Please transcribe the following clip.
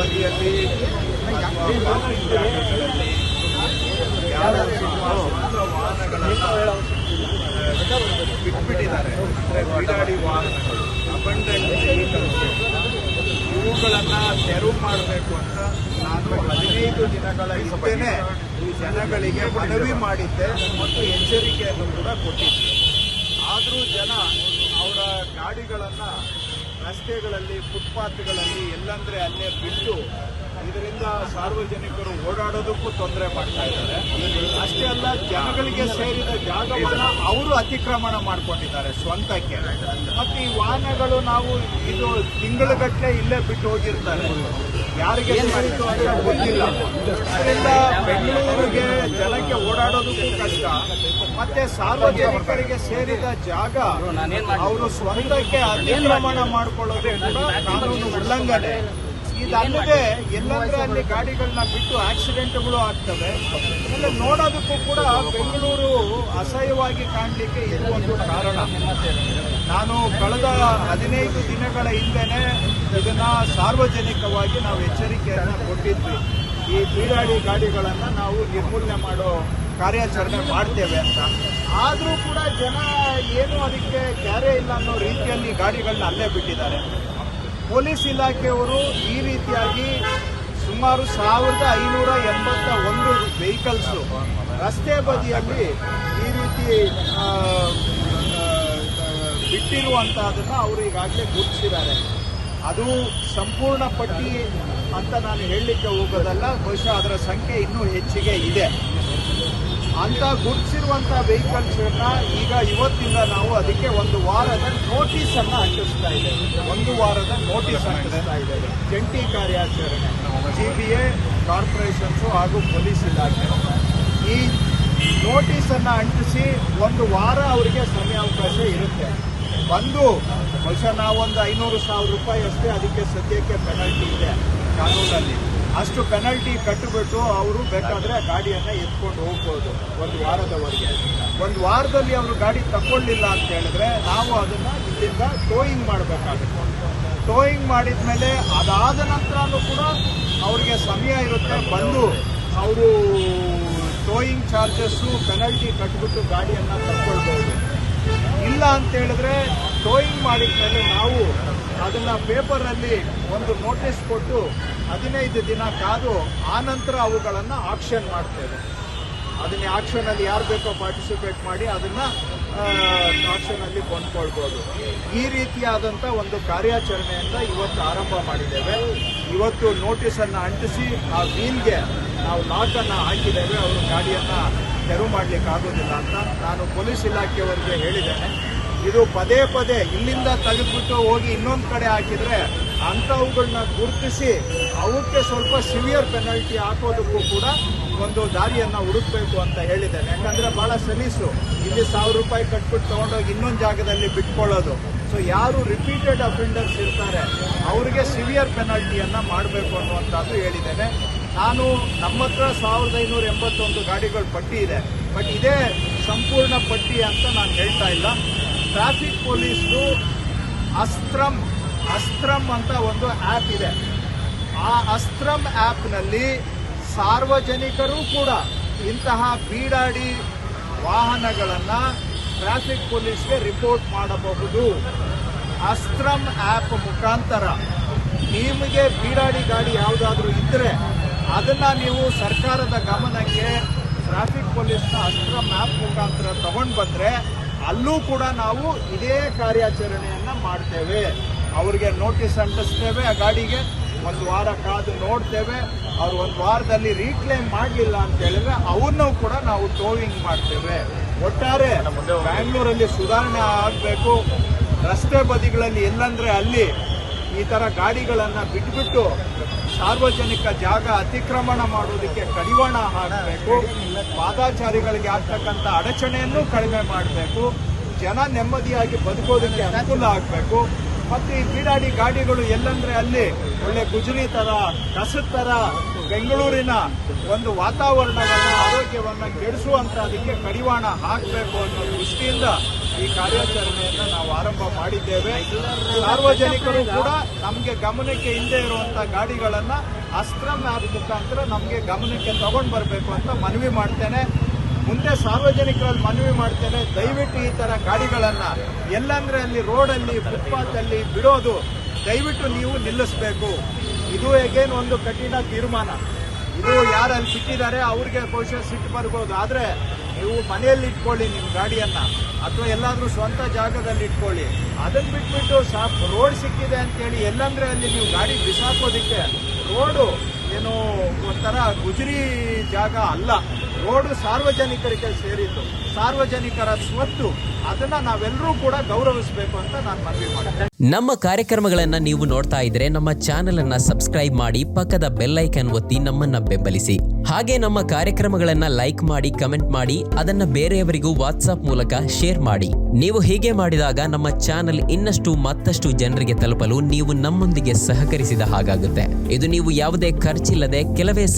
ಬದಿಯಲ್ಲಿ ವಾಹನಗಳನ್ನು ಬಿಟ್ಬಿಟ್ಟಿದ್ದಾರೆ. ಅಂದರೆ ಬೀಡಾಡಿ ವಾಹನಗಳು, ಅಬಂಡೆಂಟ್ ವೆಹಿಕಲ್ಸ್, ಇವುಗಳನ್ನು ತೆರವು ಮಾಡಬೇಕು ಅಂತ ನಾನು 15 ದಿನಗಳ ಹಿಂದೆನೇ ಜನಗಳಿಗೆ ಮನವಿ ಮಾಡಿದ್ದೆ ಮತ್ತು ಎಚ್ಚರಿಕೆಯನ್ನು ಕೂಡ ಕೊಟ್ಟಿದ್ದೆ. ಆದರೂ ಜನ ಅವರ ಗಾಡಿಗಳನ್ನು ರಸ್ತೆಗಳಲ್ಲಿ, ಫುಟ್ಪಾತ್ಗಳಲ್ಲಿ ಎಲ್ಲಂದ್ರೆ ಅಲ್ಲೇ ಬಿಟ್ಟು ಇದರಿಂದ ಸಾರ್ವಜನಿಕರು ಓಡಾಡೋದಕ್ಕೂ ತೊಂದರೆ ಮಾಡ್ತಾ ಇದ್ದಾರೆ. ಅಷ್ಟೇ ಅಲ್ಲ, ಜನಗಳಿಗೆ ಸೇರಿದ ಜಾಗವನ್ನು ಅವರು ಅತಿಕ್ರಮಣ ಮಾಡಿಕೊಂಡಿದ್ದಾರೆ ಸ್ವಂತಕ್ಕೆ. ಮತ್ತು ಈ ವಾಹನಗಳು ನಾವು ಇದು ತಿಂಗಳುಗಟ್ಟಲೆ ಇಲ್ಲೇ ಬಿಟ್ಟು ಹೋಗಿರ್ತಾರೆ, ಯಾರಿಗೆ ಸೇರಿತು ಅಂತ ಗೊತ್ತಿಲ್ಲ. ಅದರಿಂದ ಬೆಂಗಳೂರಿಗೆ ಜನಕ್ಕೆ ಓಡಾಡೋದಕ್ಕೂ ಕಷ್ಟ. ಮತ್ತೆ ಸಾರ್ವಜನಿಕರಿಗೆ ಸೇರಿದ ಜಾಗ ಅವರು ಸ್ವಂತಕ್ಕೆ ಅತಿಕ್ರಮಣ ಮಾಡಿಕೊಳ್ಳೋದು ಕೂಡ ಕಾನೂನು ಉಲ್ಲಂಘನೆ. ಇದಲ್ಲದೆ ಎಲ್ಲಂದ್ರೆ ಅಲ್ಲಿ ಗಾಡಿಗಳನ್ನ ಬಿಟ್ಟು ಆಕ್ಸಿಡೆಂಟ್ಗಳು ಆಗ್ತವೆ. ಆಮೇಲೆ ನೋಡೋದಕ್ಕೂ ಕೂಡ ಬೆಂಗಳೂರು ಅಸಹ್ಯವಾಗಿ ಕಾಣಲಿಕ್ಕೆ ಇದು ಒಂದು ಕಾರಣ. ನಾನು ಕಳೆದ 15 ದಿನಗಳ ಹಿಂದೆನೆ ಇದನ್ನ ಸಾರ್ವಜನಿಕವಾಗಿ ನಾವು ಎಚ್ಚರಿಕೆಯನ್ನು ಕೊಟ್ಟಿದ್ವಿ. ಈ ಬೀಡಾಡಿ ಗಾಡಿಗಳನ್ನು ನಾವು ನಿರ್ಮೂಲನೆ ಮಾಡೋ ಕಾರ್ಯಾಚರಣೆ ಮಾಡ್ತೇವೆ ಅಂತ. ಆದರೂ ಕೂಡ ಜನ ಏನು ಅದಕ್ಕೆ ಕ್ಯಾರೆ ಇಲ್ಲ ಅನ್ನೋ ರೀತಿಯಲ್ಲಿ ಗಾಡಿಗಳನ್ನ ಅಲ್ಲೇ ಬಿಟ್ಟಿದ್ದಾರೆ. ಪೊಲೀಸ್ ಇಲಾಖೆಯವರು ಈ ರೀತಿಯಾಗಿ ಸುಮಾರು 1581 ವೆಹಿಕಲ್ಸ್ ರಸ್ತೆ ಬದಿಯಲ್ಲಿ ಈ ರೀತಿ ಬಿಟ್ಟಿರುವಂತಹದನ್ನು ಅವರು ಈಗಾಗಲೇ ಗುರುತಿಸಿದ್ದಾರೆ. ಅದು ಸಂಪೂರ್ಣ ಪಟ್ಟಿ ಅಂತ ನಾನು ಹೇಳಲಿಕ್ಕೆ ಹೋಗೋದಲ್ಲ, ಬಹುಶಃ ಅದರ ಸಂಖ್ಯೆ ಇನ್ನೂ ಹೆಚ್ಚಿಗೆ ಇದೆ. ಅಂತ ಗುರುತಿಸಿರುವಂತಹ ವೆಹಿಕಲ್ಸ್ ಈಗ ಇವತ್ತಿಂದ ನಾವು ಅದಕ್ಕೆ 1 ವಾರದ ನೋಟಿಸ್ ಅನ್ನು ಅಂಟಿಸ್ತಾ ಇದ್ದೇವೆ. 1 ವಾರದ ನೋಟಿಸ್ ಅಂಟಿಸ್ತಾ ಇದ್ದೇವೆ. ಜಂಟಿ ಕಾರ್ಯಾಚರಣೆ GBA, ಕಾರ್ಪೊರೇಷನ್ಸ್ ಹಾಗೂ ಪೊಲೀಸ್ ಇಲಾಖೆ ಈ ನೋಟಿಸ್ ಅನ್ನು ಅಂಟಿಸಿ 1 ವಾರ ಅವರಿಗೆ ಸಮಯಾವಕಾಶ ಇರುತ್ತೆ. ಬಹುಶಃ ನಾವೊಂದು 500,000 ರೂಪಾಯಿ ಅಷ್ಟೇ ಅದಕ್ಕೆ ಸದ್ಯಕ್ಕೆ ಪೆನಲ್ಟಿ ಇದೆ ಕಾನೂನಲ್ಲಿ. ಅಷ್ಟು ಪೆನಲ್ಟಿ ಕಟ್ಟಿಬಿಟ್ಟು ಅವರು ಬೇಕಾದರೆ ಗಾಡಿಯನ್ನು ಎತ್ಕೊಂಡು ಹೋಗ್ಬೋದು 1 ವಾರದವರೆಗೆ. 1 ವಾರದಲ್ಲಿ ಅವರು ಗಾಡಿ ತಗೊಳ್ಳಿಲ್ಲ ಅಂತ ಹೇಳಿದ್ರೆ ನಾವು ಅದನ್ನು ಇಲ್ಲಿಂದ ಟೋಯಿಂಗ್ ಮಾಡಬೇಕಾಗುತ್ತೆ. ಟೋಯಿಂಗ್ ಮಾಡಿದ ಮೇಲೆ ಅದಾದ ನಂತರನೂ ಕೂಡ ಅವ್ರಿಗೆ ಸಮಯ ಇರುತ್ತೆ, ಬಂದು ಅವರು ಟೋಯಿಂಗ್ ಚಾರ್ಜಸ್ಸು ಪೆನಲ್ಟಿ ಕಟ್ಟಿಬಿಟ್ಟು ಗಾಡಿಯನ್ನು ತಗೊಳ್ಬೋದು. ಇಲ್ಲ ಅಂತ ಹೇಳಿದ್ರೆ ಟೋಯಿಂಗ್ ಮಾಡಿದ ಮೇಲೆ ನಾವು ಅದನ್ನು ಪೇಪರಲ್ಲಿ ಒಂದು ನೋಟಿಸ್ ಕೊಟ್ಟು 15 ದಿನ ಕಾದು ಆನಂತರ ಅವುಗಳನ್ನು ಆಕ್ಷನ್ ಮಾಡ್ತೇವೆ. ಅದನ್ನ ಆಕ್ಷನಲ್ಲಿ ಯಾರು ಬೇಕೋ ಪಾರ್ಟಿಸಿಪೇಟ್ ಮಾಡಿ ಅದನ್ನು ಆಕ್ಷನಲ್ಲಿ ಕೊಂಡ್ಕೊಳ್ಬೋದು. ಈ ರೀತಿಯಾದಂಥ ಒಂದು ಕಾರ್ಯಾಚರಣೆಯಿಂದ ಇವತ್ತು ಆರಂಭ ಮಾಡಿದ್ದೇವೆ. ಇವತ್ತು ನೋಟಿಸನ್ನು ಅಂಟಿಸಿ ಆ ವೀಲ್ಗೆ ನಾವು ಲಾಕನ್ನು ಹಾಕಿದ್ದೇವೆ. ಅವರು ಗಾಡಿಯನ್ನು ತೆರವು ಮಾಡಲಿಕ್ಕಾಗೋದಿಲ್ಲ ಅಂತ ನಾನು ಪೊಲೀಸ್ ಇಲಾಖೆಯವರಿಗೆ ಹೇಳಿದ್ದೇನೆ. ಇದು ಪದೇ ಪದೇ ಇಲ್ಲಿಂದ ತೆಗೆದುಬಿಟ್ಟು ಹೋಗಿ ಇನ್ನೊಂದು ಕಡೆ ಹಾಕಿದರೆ ಅಂಥವುಗಳನ್ನ ಗುರುತಿಸಿ ಅವಕ್ಕೆ ಸ್ವಲ್ಪ ಸಿವಿಯರ್ ಪೆನಲ್ಟಿ ಹಾಕೋದಕ್ಕೂ ಕೂಡ ಒಂದು ದಾರಿಯನ್ನು ಹುಡುಕಬೇಕು ಅಂತ ಹೇಳಿದ್ದೇನೆ. ಯಾಕಂದರೆ ಭಾಳ ಸಲೀಸು ಇಲ್ಲಿ 1,000 ರೂಪಾಯಿ ಕಟ್ಬಿಟ್ಟು ತೊಗೊಂಡೋಗಿ ಇನ್ನೊಂದು ಜಾಗದಲ್ಲಿ ಬಿಟ್ಕೊಳ್ಳೋದು. ಸೊ ಯಾರು ರಿಪೀಟೆಡ್ ಅಫೆಂಡರ್ಸ್ ಇರ್ತಾರೆ ಅವರಿಗೆ ಸಿವಿಯರ್ ಪೆನಲ್ಟಿಯನ್ನು ಮಾಡಬೇಕು ಅನ್ನುವಂಥದ್ದು ಹೇಳಿದ್ದೇನೆ. ನಾನು ನಮ್ಮ ಹತ್ರ 1581 ಗಾಡಿಗಳ ಪಟ್ಟಿ ಇದೆ, ಬಟ್ ಇದೇ ಸಂಪೂರ್ಣ ಪಟ್ಟಿ ಅಂತ ನಾನು ಹೇಳ್ತಾ ಇಲ್ಲ. ಟ್ರಾಫಿಕ್ ಪೊಲೀಸ್ದು ಅಸ್ತ್ರಂ ಅಂತ ಒಂದು ಆ್ಯಪ್ ಇದೆ. ಆ ಅಸ್ತ್ರಂ ಆ್ಯಪ್ನಲ್ಲಿ ಸಾರ್ವಜನಿಕರು ಕೂಡ ಇಂತಹ ಬೀಡಾಡಿ ವಾಹನಗಳನ್ನು ಟ್ರಾಫಿಕ್ ಪೊಲೀಸ್ಗೆ ರಿಪೋರ್ಟ್ ಮಾಡಬಹುದು. ಅಸ್ತ್ರಂ ಆ್ಯಪ್ ಮುಖಾಂತರ ನಿಮಗೆ ಬೀಡಾಡಿ ಗಾಡಿ ಯಾವುದಾದ್ರೂ ಇದ್ದರೆ ಅದನ್ನು ನೀವು ಸರ್ಕಾರದ ಗಮನಕ್ಕೆ ಟ್ರಾಫಿಕ್ ಪೊಲೀಸ್ನ ಅಸ್ತ್ರಂ ಆ್ಯಪ್ ಮುಖಾಂತರ ತಗೊಂಡು ಬಂದರೆ ಅಲ್ಲೂ ಕೂಡ ನಾವು ಇದೇ ಕಾರ್ಯಾಚರಣೆಯನ್ನು ಮಾಡ್ತೇವೆ. ಅವರಿಗೆ ನೋಟಿಸ್ ಅಂಟಿಸ್ತೇವೆ, ಆ ಗಾಡಿಗೆ 1 ವಾರ ಕಾದು ನೋಡ್ತೇವೆ. ಅವ್ರು 1 ವಾರದಲ್ಲಿ ರೀಕ್ಲೈಮ್ ಮಾಡಲಿಲ್ಲ ಅಂತ ಹೇಳಿದ್ರೆ ಅವನ್ನೂ ಕೂಡ ನಾವು ಟೋವಿಂಗ್ ಮಾಡ್ತೇವೆ. ಒಟ್ಟಾರೆ ಬ್ಯಾಂಗ್ಳೂರಲ್ಲಿ ಸುಧಾರಣೆ ಆಗಬೇಕು. ರಸ್ತೆ ಬದಿಗಳಲ್ಲಿ ಎಲ್ಲಂದ್ರೆ ಅಲ್ಲಿ ಈ ಥರ ಗಾಡಿಗಳನ್ನು ಬಿಟ್ಬಿಟ್ಟು ಸಾರ್ವಜನಿಕ ಜಾಗ ಅತಿಕ್ರಮಣ ಮಾಡೋದಕ್ಕೆ ಕಡಿವಾಣ ಹಾಕಬೇಕು. ಪಾದಾಚಾರಿಗಳಿಗೆ ಆಗ್ತಕ್ಕಂಥ ಅಡಚಣೆಯನ್ನು ಕಡಿಮೆ ಮಾಡಬೇಕು. ಜನ ನೆಮ್ಮದಿಯಾಗಿ ಬದುಕೋದಕ್ಕೆ ಅನುಕೂಲ ಆಗಬೇಕು. ಮತ್ತೆ ಈ ಬೀಡಾಡಿ ಗಾಡಿಗಳು ಎಲ್ಲಂದ್ರೆ ಅಲ್ಲಿ ಒಳ್ಳೆ ಗುಜರಿ ತರ ಕಸದ ತರ ಬೆಂಗಳೂರಿನ ಒಂದು ವಾತಾವರಣವನ್ನ ಆರೋಗ್ಯವನ್ನ ಕೆಡಿಸುವಂತದಕ್ಕೆ ಕಡಿವಾಣ ಹಾಕಬೇಕು ಅನ್ನೋ ದೃಷ್ಟಿಯಿಂದ ಈ ಕಾರ್ಯಾಚರಣೆಯನ್ನ ನಾವು ಆರಂಭ ಮಾಡಿದ್ದೇವೆ. ಸಾರ್ವಜನಿಕರು ಕೂಡ ನಮಗೆ ಗಮನಕ್ಕೆ ಇಲ್ಲದೆ ಇರುವಂತಹ ಗಾಡಿಗಳನ್ನ ಅಸ್ತ್ರಂ ಆಪ್ ಮುಖಾಂತರ ನಮಗೆ ಗಮನಕ್ಕೆ ತಗೊಂಡು ಬರಬೇಕು ಅಂತ ಮನವಿ ಮಾಡ್ತೇನೆ. ಮುಂದೆ ಸಾರ್ವಜನಿಕರಲ್ಲಿ ಮನವಿ ಮಾಡ್ತೇನೆ, ದಯವಿಟ್ಟು ಈ ತರ ಗಾಡಿಗಳನ್ನ ಎಲ್ಲಂದ್ರೆ ಅಲ್ಲಿ ರೋಡಲ್ಲಿ ಫುಟ್ಪಾತ್ ಅಲ್ಲಿ ಬಿಡೋದು ದಯವಿಟ್ಟು ನೀವು ನಿಲ್ಲಿಸಬೇಕು. ಇದು ಹೇಗೇನು ಒಂದು ಕಠಿಣ ತೀರ್ಮಾನ. ಇದು ಯಾರಲ್ಲಿ ಬಿಟ್ಟಿದ್ದಾರೆ ಅವ್ರಿಗೆ ಬಹುಶಃ ಸಿಟ್ಟು ಬರ್ಬೋದು, ಆದ್ರೆ ನೀವು ಮನೆಯಲ್ಲಿ ಇಟ್ಕೊಳ್ಳಿ ನಿಮ್ಮ ಗಾಡಿಯನ್ನ, ಅಥವಾ ಎಲ್ಲಾದ್ರೂ ಸ್ವಂತ ಜಾಗದಲ್ಲಿ ಇಟ್ಕೊಳ್ಳಿ. ಅದನ್ನ ಬಿಟ್ಬಿಟ್ಟು ರೋಡ್ ಸಿಕ್ಕಿದೆ ಅಂತೇಳಿ ಎಲ್ಲಂದ್ರೆ ಅಲ್ಲಿ ನೀವು ಗಾಡಿ ಬಿಸಾಕೋದಿಕ್ಕೆ ರೋಡು ಏನು ಒಂಥರ ಗುಜರಿ ಜಾಗ ಅಲ್ಲ. ರೋಡು ಸಾರ್ವಜನಿಕರಿಗೆ ಸೇರಿದ್ದು, ಸಾರ್ವಜನಿಕರ ಸ್ವತ್ತು, ಅದನ್ನ ನಾವೆಲ್ಲರೂ ಕೂಡ ಗೌರವಿಸಬೇಕು ಅಂತ ನಾನು ಮನವಿ ಮಾಡ್ತೇನೆ. ನಮ್ಮ ಕಾರ್ಯಕ್ರಮಗಳನ್ನ ನೀವು ನೋಡ್ತಾ ಇದ್ರೆ ನಮ್ಮ ಚಾನೆಲ್ ಅನ್ನ ಸಬ್ಸ್ಕ್ರೈಬ್ ಮಾಡಿ, ಪಕ್ಕದ ಬೆಲ್ ಐಕಾನ್ ಒತ್ತಿ ನಮ್ಮನ್ನ ಬೆಂಬಲಿಸಿ. ಹಾಗೆ ನಮ್ಮ ಕಾರ್ಯಕ್ರಮಗಳನ್ನ ಲೈಕ್ ಮಾಡಿ, ಕಮೆಂಟ್ ಮಾಡಿ, ಅದನ್ನ ಬೇರೆಯವರಿಗೂ ವಾಟ್ಸ್ಆಪ್ ಮೂಲಕ ಶೇರ್ ಮಾಡಿ. ನೀವು ಹೀಗೆ ಮಾಡಿದಾಗ ನಮ್ಮ ಚಾನೆಲ್ ಇನ್ನಷ್ಟು ಮತ್ತಷ್ಟು ಜನರಿಗೆ ತಲುಪಲು ನೀವು ನಮ್ಮೊಂದಿಗೆ ಸಹಕರಿಸಿದ ಹಾಗಾಗುತ್ತೆ. ಇದು ನೀವು ಯಾವುದೇ ಖರ್ಚಿಲ್ಲದೆ ಕೆಲವೇ